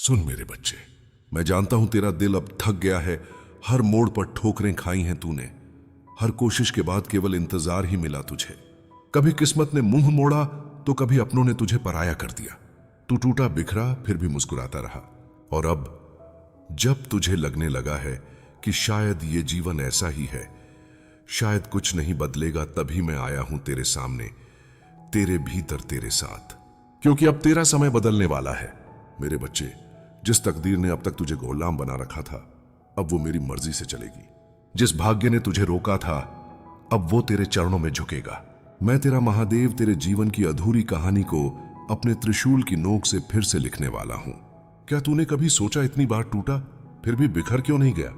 सुन मेरे बच्चे, मैं जानता हूं तेरा दिल अब थक गया है। हर मोड़ पर ठोकरें खाई हैं तूने। हर कोशिश के बाद केवल इंतजार ही मिला तुझे। कभी किस्मत ने मुंह मोड़ा तो कभी अपनों ने तुझे पराया कर दिया। तू टूटा बिखरा फिर भी मुस्कुराता रहा। और अब जब तुझे लगने लगा है कि शायद ये जीवन ऐसा ही है, शायद कुछ नहीं बदलेगा, तभी मैं आया हूं तेरे सामने, तेरे भीतर, तेरे साथ। क्योंकि अब तेरा समय बदलने वाला है मेरे बच्चे। जिस तकदीर ने अब तक तुझे गुलाम बना रखा था, अब वो मेरी मर्जी से चलेगी। जिस भाग्य ने तुझे रोका था, अब वो तेरे चरणों में झुकेगा। मैं तेरा महादेव तेरे जीवन की अधूरी कहानी को अपने त्रिशूल की नोक से फिर से लिखने वाला हूं। क्या तूने कभी सोचा इतनी बार टूटा फिर भी बिखर क्यों नहीं गया?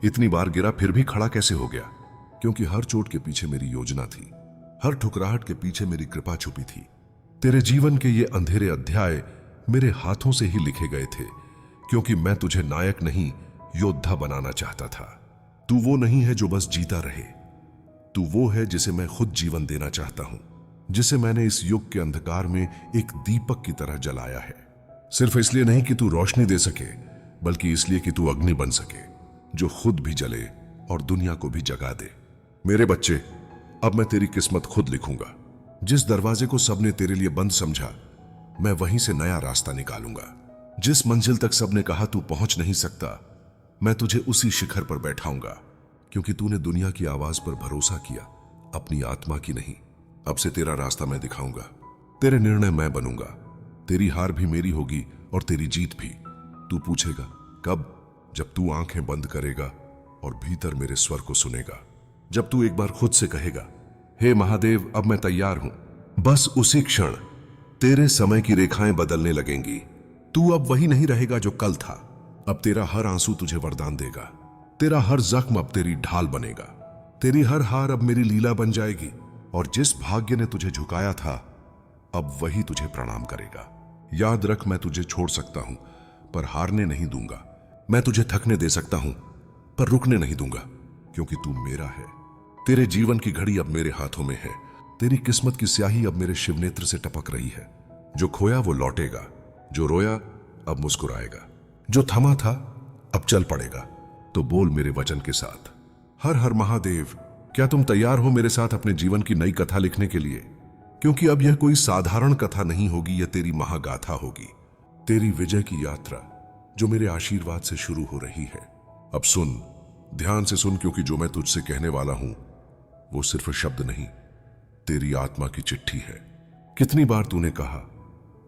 इतनी बार गिरा फिर भी खड़ा कैसे हो गया? क्योंकि हर चोट के पीछे मेरी योजना थी, हर ठुकराहट के पीछे मेरी कृपा छुपी थी। तेरे जीवन के ये अंधेरे अध्याय मेरे हाथों से ही लिखे गए थे, क्योंकि मैं तुझे नायक नहीं योद्धा बनाना चाहता था। तू वो नहीं है जो बस जीता रहे, तू वो है जिसे मैं खुद जीवन देना चाहता हूं, जिसे मैंने इस युग के अंधकार में एक दीपक की तरह जलाया है। सिर्फ इसलिए नहीं कि तू रोशनी दे सके, बल्कि इसलिए कि तू अग्नि बन सके, जो खुद भी जले और दुनिया को भी जगा दे। मेरे बच्चे, अब मैं तेरी किस्मत खुद लिखूंगा। जिस दरवाजे को सबने तेरे लिए बंद समझा, मैं वहीं से नया रास्ता निकालूंगा। जिस मंजिल तक सबने कहा तू पहुंच नहीं सकता, मैं तुझे उसी शिखर पर बैठाऊंगा, क्योंकि तूने दुनिया की आवाज पर भरोसा किया, अपनी आत्मा की नहीं। अब से तेरा रास्ता मैं दिखाऊंगा, तेरे निर्णय मैं बनूंगा। तेरी हार भी मेरी होगी और तेरी जीत भी। तू पूछेगा कब? जब तू आंखें बंद करेगा और भीतर मेरे स्वर को सुनेगा। जब तू एक बार खुद से कहेगा, हे महादेव अब मैं तैयार हूं। बस उसी क्षण तेरे समय की रेखाएं बदलने लगेंगी। तू अब वही नहीं रहेगा जो कल था। अब तेरा हर आंसू तुझे वरदान देगा, तेरा हर जख्म अब तेरी ढाल बनेगा, तेरी हर हार अब मेरी लीला बन जाएगी। और जिस भाग्य ने तुझे झुकाया था, अब वही तुझे प्रणाम करेगा। याद रख, मैं तुझे छोड़ सकता हूं पर हारने नहीं दूंगा। मैं तुझे थकने दे सकता हूं पर रुकने नहीं दूंगा, क्योंकि तू मेरा है। तेरे जीवन की घड़ी अब मेरे हाथों में है। तेरी किस्मत की स्याही अब मेरे शिवनेत्र से टपक रही है। जो खोया वो लौटेगा, जो रोया अब मुस्कुराएगा, जो थमा था अब चल पड़ेगा। तो बोल मेरे वचन के साथ, हर हर महादेव। क्या तुम तैयार हो मेरे साथ अपने जीवन की नई कथा लिखने के लिए? क्योंकि अब यह कोई साधारण कथा नहीं होगी, यह तेरी महागाथा होगी, तेरी विजय की यात्रा जो मेरे आशीर्वाद से शुरू हो रही है। अब सुन, ध्यान से सुन, क्योंकि जो मैं तुझसे कहने वाला हूं वो सिर्फ शब्द नहीं, तेरी आत्मा की चिट्ठी है। कितनी बार तूने कहा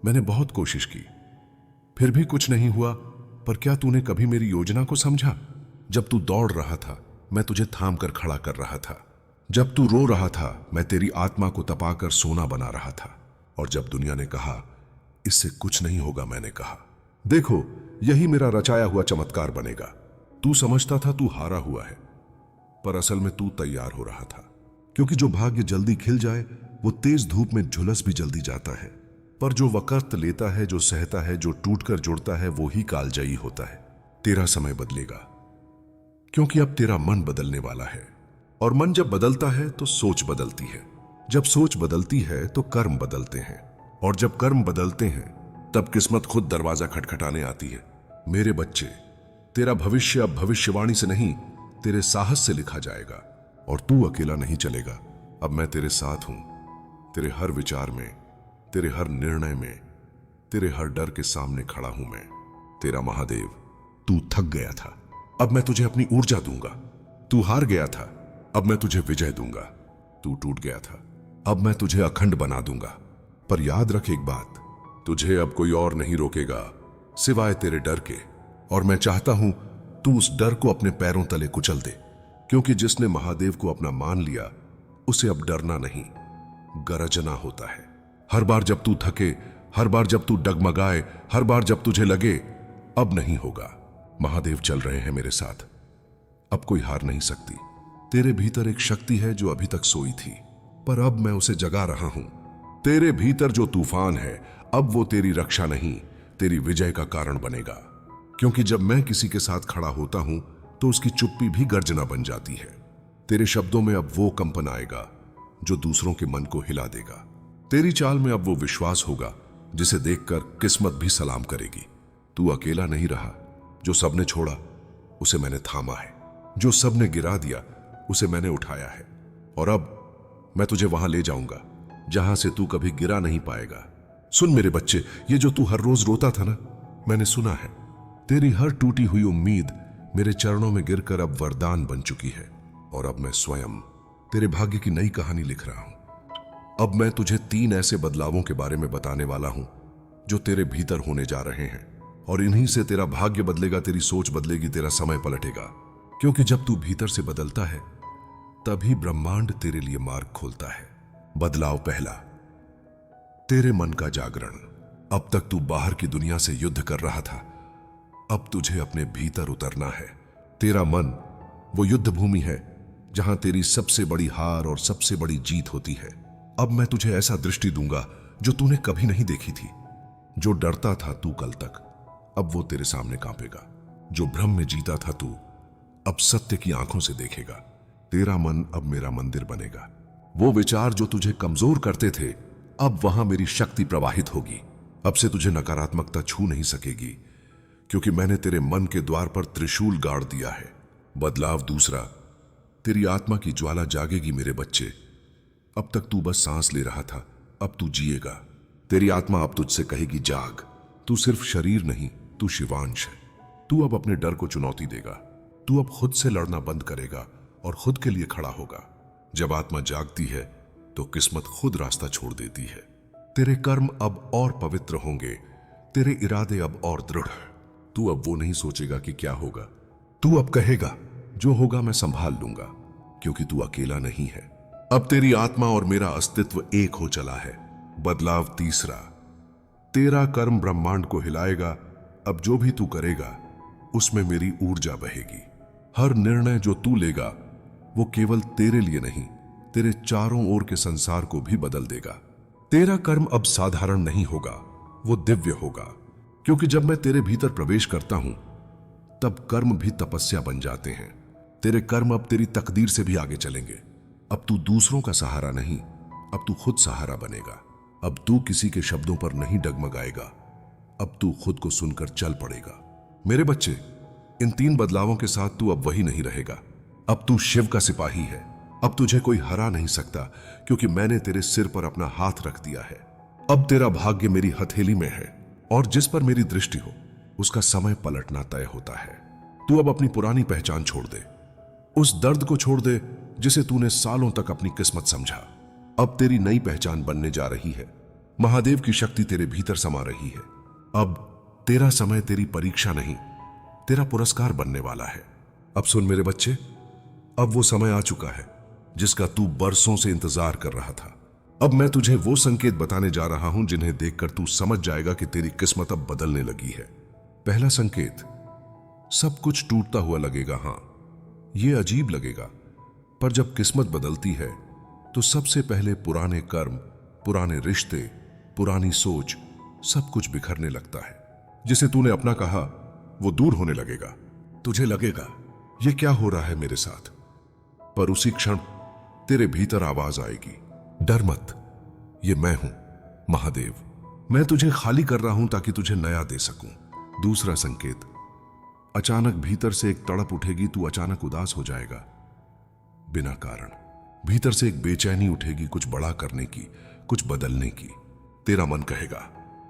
मैंने बहुत कोशिश की फिर भी कुछ नहीं हुआ, पर क्या तूने कभी मेरी योजना को समझा? जब तू दौड़ रहा था, मैं तुझे थाम कर खड़ा कर रहा था। जब तू रो रहा था, मैं तेरी आत्मा को तपाकर सोना बना रहा था। और जब दुनिया ने कहा इससे कुछ नहीं होगा, मैंने कहा देखो यही मेरा रचाया हुआ चमत्कार बनेगा। तू समझता था तू हारा हुआ है, पर असल में तू तैयार हो रहा था। क्योंकि जो भाग्य जल्दी खिल जाए वो तेज धूप में झुलस भी जल्दी जाता है, पर जो वक्त लेता है, जो सहता है, जो टूटकर जुड़ता है, वो ही कालजयी होता है। तेरा समय बदलेगा, क्योंकि अब तेरा मन बदलने वाला है। और मन जब बदलता है तो सोच बदलती है, जब सोच बदलती है तो कर्म बदलते हैं, और जब कर्म बदलते हैं तब किस्मत खुद दरवाजा खटखटाने आती है। मेरे बच्चे, तेरा भविष्य अब भविष्यवाणी से नहीं, तेरे साहस से लिखा जाएगा। और तू अकेला नहीं चलेगा, अब मैं तेरे साथ हूं। तेरे हर विचार में, तेरे हर निर्णय में, तेरे हर डर के सामने खड़ा हूं मैं, तेरा महादेव। तू थक गया था, अब मैं तुझे अपनी ऊर्जा दूंगा। तू हार गया था, अब मैं तुझे विजय दूंगा। तू टूट गया था, अब मैं तुझे अखंड बना दूंगा। पर याद रख एक बात, तुझे अब कोई और नहीं रोकेगा सिवाय तेरे डर के। और मैं चाहता हूं तू उस डर को अपने पैरों तले कुचल दे, क्योंकि जिसने महादेव को अपना मान लिया, उसे अब डरना नहीं, गरजना होता है। हर बार जब तू थके, हर बार जब तू डगमगाए, हर बार जब तुझे लगे अब नहीं होगा, महादेव चल रहे हैं मेरे साथ, अब कोई हार नहीं सकती। तेरे भीतर एक शक्ति है जो अभी तक सोई थी, पर अब मैं उसे जगा रहा हूं। तेरे भीतर जो तूफान है, अब वो तेरी रक्षा नहीं, तेरी विजय का कारण बनेगा। क्योंकि जब मैं किसी के साथ खड़ा होता हूं तो उसकी चुप्पी भी गर्जना बन जाती है। तेरे शब्दों में अब वो कंपन आएगा जो दूसरों के मन को हिला देगा। तेरी चाल में अब वो विश्वास होगा जिसे देखकर किस्मत भी सलाम करेगी। तू अकेला नहीं रहा। जो सबने छोड़ा उसे मैंने थामा है, जो सबने गिरा दिया उसे मैंने उठाया है, और अब मैं तुझे वहां ले जाऊंगा जहां से तू कभी गिरा नहीं पाएगा। सुन मेरे बच्चे, ये जो तू हर रोज रोता था ना, मैंने सुना है। तेरी हर टूटी हुई उम्मीद मेरे चरणों में गिरकर अब वरदान बन चुकी है, और अब मैं स्वयं तेरे भाग्य की नई कहानी लिख रहा हूं। अब मैं तुझे 3 ऐसे बदलावों के बारे में बताने वाला हूं जो तेरे भीतर होने जा रहे हैं, और इन्हीं से तेरा भाग्य बदलेगा, तेरी सोच बदलेगी, तेरा समय पलटेगा। क्योंकि जब तू भीतर से बदलता है तभी ब्रह्मांड तेरे लिए मार्ग खोलता है। बदलाव पहला, तेरे मन का जागरण। अब तक तू बाहर की दुनिया से युद्ध कर रहा था, अब तुझे अपने भीतर उतरना है। तेरा मन वो युद्ध भूमि है जहां तेरी सबसे बड़ी हार और सबसे बड़ी जीत होती है। अब मैं तुझे ऐसा दृष्टि दूंगा जो तूने कभी नहीं देखी थी। जो डरता था तू कल तक, अब वो तेरे सामने कांपेगा। जो भ्रम में जीता था तू, अब सत्य की आंखों से देखेगा। तेरा मन अब मेरा मंदिर बनेगा। वो विचार जो तुझे कमजोर करते थे, अब वहां मेरी शक्ति प्रवाहित होगी। अब से तुझे नकारात्मकता छू नहीं सकेगी, क्योंकि मैंने तेरे मन के द्वार पर त्रिशूल गाड़ दिया है। बदलाव दूसरा, तेरी आत्मा की ज्वाला जागेगी मेरे बच्चे। अब तक तू बस सांस ले रहा था, अब तू जिएगा। तेरी आत्मा अब तुझसे कहेगी जाग। तू सिर्फ शरीर नहीं, तू शिवांश है। तू अब अपने डर को चुनौती देगा। तू अब खुद से लड़ना बंद करेगा और खुद के लिए खड़ा होगा। जब आत्मा जागती है तो किस्मत खुद रास्ता छोड़ देती है। तेरे कर्म अब और पवित्र होंगे, तेरे इरादे अब और दृढ़। तू अब वो नहीं सोचेगा कि क्या होगा, तू अब कहेगा जो होगा मैं संभाल लूंगा, क्योंकि तू अकेला नहीं है। अब तेरी आत्मा और मेरा अस्तित्व एक हो चला है। बदलाव तीसरा, तेरा कर्म ब्रह्मांड को हिलाएगा। अब जो भी तू करेगा उसमें मेरी ऊर्जा बहेगी। हर निर्णय जो तू लेगा वो केवल तेरे लिए नहीं, तेरे चारों ओर के संसार को भी बदल देगा। तेरा कर्म अब साधारण नहीं होगा, वो दिव्य होगा, क्योंकि जब मैं तेरे भीतर प्रवेश करता हूं तब कर्म भी तपस्या बन जाते हैं। तेरे कर्म अब तेरी तकदीर से भी आगे चलेंगे। अब तू दूसरों का सहारा नहीं, अब तू खुद सहारा बनेगा। अब तू किसी के शब्दों पर नहीं डगमगाएगा, अब तू खुद को सुनकर चल पड़ेगा। मेरे बच्चे, इन 3 बदलावों के साथ तू अब वही नहीं रहेगा। अब तू शिव का सिपाही है। अब तुझे कोई हरा नहीं सकता, क्योंकि मैंने तेरे सिर पर अपना हाथ रख दिया है। अब तेरा भाग्य मेरी हथेली में है, और जिस पर मेरी दृष्टि हो उसका समय पलटना तय होता है। तू अब अपनी पुरानी पहचान छोड़ दे, उस दर्द को छोड़ दे जिसे तूने सालों तक अपनी किस्मत समझा। अब तेरी नई पहचान बनने जा रही है। महादेव की शक्ति तेरे भीतर समा रही है। अब तेरा समय तेरी परीक्षा नहीं, तेरा पुरस्कार बनने वाला है। अब सुन मेरे बच्चे, अब वो समय आ चुका है जिसका तू बरसों से इंतजार कर रहा था। अब मैं तुझे वो संकेत बताने जा रहा हूं जिन्हें देखकर तू समझ जाएगा कि तेरी किस्मत अब बदलने लगी है। पहला संकेत, सब कुछ टूटता हुआ लगेगा। हां, ये अजीब लगेगा, पर जब किस्मत बदलती है तो सबसे पहले पुराने कर्म, पुराने रिश्ते, पुरानी सोच, सब कुछ बिखरने लगता है। जिसे तूने अपना कहा वो दूर होने लगेगा। तुझे लगेगा ये क्या हो रहा है मेरे साथ, पर उसी क्षण तेरे भीतर आवाज आएगी, डर मत, ये मैं हूं, महादेव। मैं तुझे खाली कर रहा हूं ताकि तुझे नया दे सकूं। दूसरा संकेत, अचानक भीतर से एक तड़प उठेगी। तू अचानक उदास हो जाएगा बिना कारण। भीतर से एक बेचैनी उठेगी, कुछ बड़ा करने की, कुछ बदलने की। तेरा मन कहेगा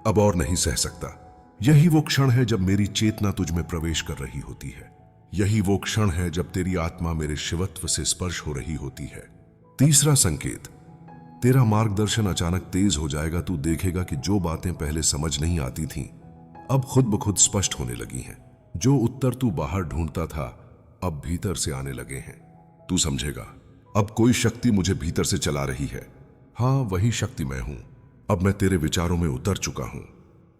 अब और नहीं सह सकता। यही वो क्षण है जब मेरी चेतना तुझ में प्रवेश कर रही होती है। यही वो क्षण है जब तेरी आत्मा मेरे शिवत्व से स्पर्श हो रही होती है। तीसरा संकेत, तेरा मार्गदर्शन अचानक तेज हो जाएगा। तू देखेगा कि जो बातें पहले समझ नहीं आती थीं, अब खुद ब खुद स्पष्ट होने लगी हैं। जो उत्तर तू बाहर ढूंढता था, अब भीतर से आने लगे हैं। तू समझेगा अब कोई शक्ति मुझे भीतर से चला रही है। हां, वही शक्ति मैं हूं। अब मैं तेरे विचारों में उतर चुका हूं।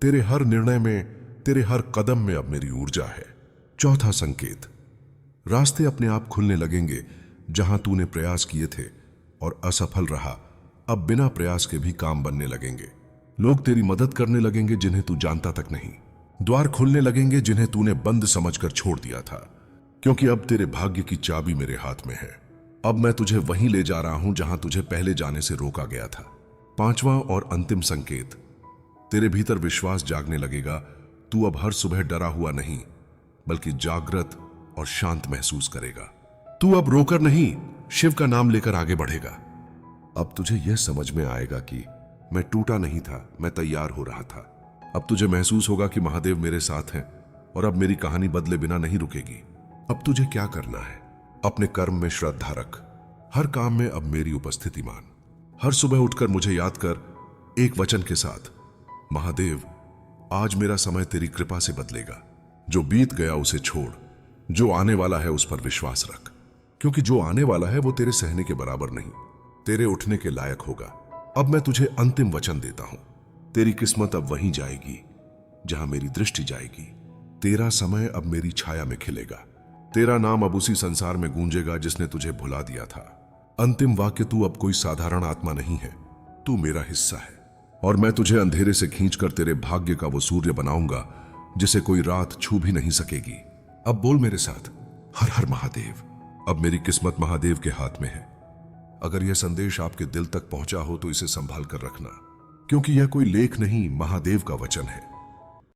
तेरे हर निर्णय में, तेरे हर कदम में अब मेरी ऊर्जा है। चौथा संकेत, रास्ते अपने आप खुलने लगेंगे। जहां तूने प्रयास किए थे और असफल रहा, अब बिना प्रयास के भी काम बनने लगेंगे। लोग तेरी मदद करने लगेंगे जिन्हें तू जानता तक नहीं। द्वार खुलने लगेंगे जिन्हें तूने बंद समझकर छोड़ दिया था, क्योंकि अब तेरे भाग्य की चाबी मेरे हाथ में है। अब मैं तुझे वहीं ले जा रहा हूं जहां तुझे पहले जाने से रोका गया था। पांचवा और अंतिम संकेत, तेरे भीतर विश्वास जागने लगेगा। तू अब हर सुबह डरा हुआ नहीं बल्कि जागृत और शांत महसूस करेगा। तू अब रोकर नहीं, शिव का नाम लेकर आगे बढ़ेगा। अब तुझे यह समझ में आएगा कि मैं टूटा नहीं था, मैं तैयार हो रहा था। अब तुझे महसूस होगा कि महादेव मेरे साथ हैं और अब मेरी कहानी बदले बिना नहीं रुकेगी। अब तुझे क्या करना है? अपने कर्म में श्रद्धा रख, हर काम में अब मेरी उपस्थिति मान। हर सुबह उठकर मुझे याद कर एक वचन के साथ, महादेव आज मेरा समय तेरी कृपा से बदलेगा। जो बीत गया उसे छोड़, जो आने वाला है उस पर विश्वास रख, क्योंकि जो आने वाला है वो तेरे सहने के बराबर नहीं, तेरे उठने के लायक होगा। अब मैं तुझे अंतिम वचन देता हूं, तेरी किस्मत अब वहीं जाएगी जहां मेरी दृष्टि जाएगी। तेरा समय अब मेरी छाया में खिलेगा, तेरा नाम अब उसी संसार में गूंजेगा जिसने तुझे भुला दिया था। अंतिम वाक्य, तू अब कोई साधारण आत्मा नहीं है, तू मेरा हिस्सा है और मैं तुझे अंधेरे से खींचकर तेरे भाग्य का वो सूर्य बनाऊंगा जिसे कोई रात छू भी नहीं सकेगी। अब बोल मेरे साथ, हर हर महादेव। अब मेरी किस्मत महादेव के हाथ में है। अगर यह संदेश आपके दिल तक पहुंचा हो तो इसे संभाल कर रखना, क्योंकि यह कोई लेख नहीं, महादेव का वचन है।